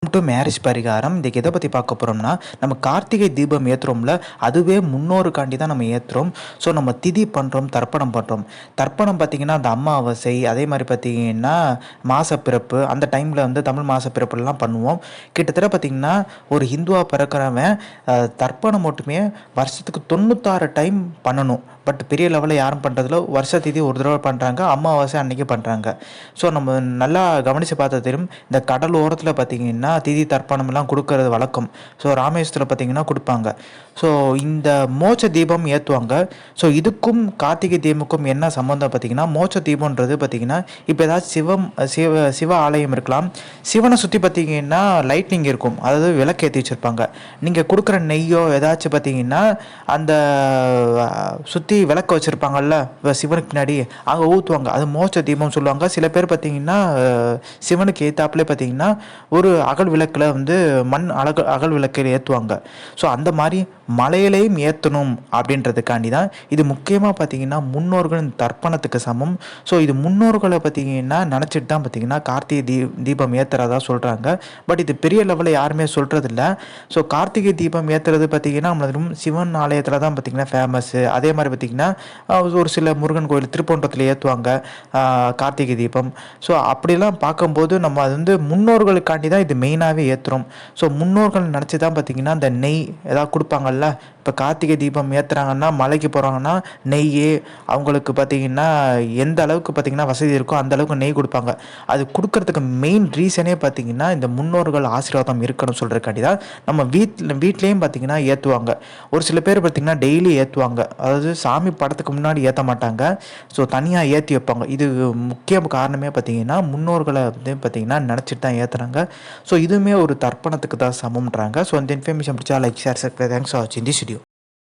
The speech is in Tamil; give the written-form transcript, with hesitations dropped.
டு மேரேஜ் பரிகாரம் இன்றைக்கி எதை பற்றி பார்க்க போகிறோம்னா, நம்ம கார்த்திகை தீபம் ஏற்றுறோம்ல, அதுவே முன்னோருக்காண்டி தான் நம்ம ஏற்றுறோம். ஸோ நம்ம திதி பண்ணுறோம், தர்ப்பணம் பண்ணுறோம். தர்ப்பணம் பார்த்திங்கன்னா அந்த அமாவாசை, அதே மாதிரி பார்த்திங்கன்னா மாசப்பிறப்பு, அந்த டைமில் வந்து தமிழ் மாசப்பிறப்புலாம் பண்ணுவோம். கிட்டத்தட்ட பார்த்திங்கன்னா ஒரு ஹிந்துவாக பிறக்கிறவன் தர்ப்பணம் மட்டுமே வருஷத்துக்கு 96 டைம் பண்ணணும். பட் பெரிய லெவலில் யாரும் பண்ணுறதில்ல. வருஷ திதி ஒரு தடவை பண்ணுறாங்க, அமாவாசை அன்றைக்கி பண்ணுறாங்க. ஸோ நம்ம நல்லா கவனித்து பார்த்தா தெரியும், இந்த கடல் ஓரத்தில் பார்த்திங்கன்னா திதி தர்ப்பணம்லாம் கொடுக்கறது வழக்கம். ஸோ ராமேஸ்வரத்தில் பார்த்திங்கன்னா கொடுப்பாங்க. ஸோ இந்த மோட்ச தீபம் ஏற்றுவாங்க. ஸோ இதுக்கும் கார்த்திகை தீபமுக்கும் என்ன சம்மந்தம் பார்த்திங்கன்னா, மோட்ச தீபம்ன்றது பார்த்திங்கன்னா இப்போ ஏதாச்சும் சிவ ஆலயம் இருக்கலாம். சிவனை சுற்றி பார்த்திங்கன்னா லைட்னிங் இருக்கும், அதாவது விளக்கு ஏற்றி வச்சுருப்பாங்க. நீங்கள் கொடுக்குற நெய்யோ ஏதாச்சும் பார்த்திங்கன்னா அந்த சுற்றி விளக்கு வச்சுருப்பாங்கல்ல சிவனுக்கு பின்னாடி, அங்கே ஊற்றுவாங்க. அது மோட்ச தீபம் சொல்லுவாங்க. சில பேர் பார்த்திங்கன்னா சிவனுக்கு ஏற்றாப்புலே பார்த்திங்கன்னா ஒரு அகல் விளக்கில் வந்து மண் அகல் விளக்கில் ஏற்றுவாங்க. ஸோ அந்த மாதிரி மலையிலையும் ஏற்றணும் அப்படின்றதுக்காண்டி தான் இது. முக்கியமாக பார்த்திங்கன்னா முன்னோர்கள் தர்ப்பணத்துக்கு சமம். ஸோ இது முன்னோர்களை பார்த்திங்கன்னா நினச்சிட்டு தான் பார்த்திங்கன்னா கார்த்திகை தீபம் ஏற்றுறதா சொல்கிறாங்க. பட் இது பெரிய லெவலில் யாருமே சொல்கிறதில்ல. ஸோ கார்த்திகை தீபம் ஏற்றுறது பார்த்திங்கன்னா நம்மளுக்கு சிவன் ஆலயத்தில் தான் பார்த்திங்கன்னா ஃபேமஸ்ஸு. அதே மாதிரி பார்த்திங்கன்னா ஒரு சில முருகன் கோயில் திருப்போன்றத்தில் ஏற்றுவாங்க கார்த்திகை தீபம். ஸோ அப்படிலாம் பார்க்கும்போது நம்ம அது வந்து முன்னோர்களுக்காண்டி தான் இது மெயினாகவே ஏற்றுறோம். ஸோ முன்னோர்கள் நினச்சி தான் பார்த்திங்கன்னா இந்த நெய் ஏதாவது கொடுப்பாங்கல்ல. இப்போ கார்த்திகை தீபம் ஏற்றுறாங்கன்னா, மலைக்கு போகிறாங்கன்னா நெய் அவங்களுக்கு பார்த்திங்கன்னா எந்த அளவுக்கு பார்த்திங்கன்னா வசதி இருக்கோ அந்த அளவுக்கு நெய் கொடுப்பாங்க. அது கொடுக்கறதுக்கு மெயின் ரீசனே பார்த்திங்கன்னா இந்த முன்னோர்கள் ஆசீர்வாதம் இருக்கணும்னு சொல்கிறதுக்காண்டி தான் நம்ம வீட்லேயும் பார்த்திங்கன்னா ஏற்றுவாங்க. ஒரு சில பேர் பார்த்திங்கன்னா டெய்லி ஏற்றுவாங்க. அதாவது சாமி படத்துக்கு முன்னாடி ஏற்ற மாட்டாங்க. ஸோ தனியாக ஏற்றி வைப்பாங்க. இது முக்கிய காரணமே பார்த்திங்கன்னா முன்னோர்களை வந்து பார்த்திங்கன்னா நினச்சிட்டு தான் ஏற்றுறாங்க. ஸோ இதுவுமே ஒரு தர்ப்பணத்துக்கு தான் சமம்ன்றாங்க. ஸோ இந்த இன்ஃபர்மேஷன் பிடிச்சா like, share, subscribe. Thanks for வாட்சிங் திஸ் வீடியோ.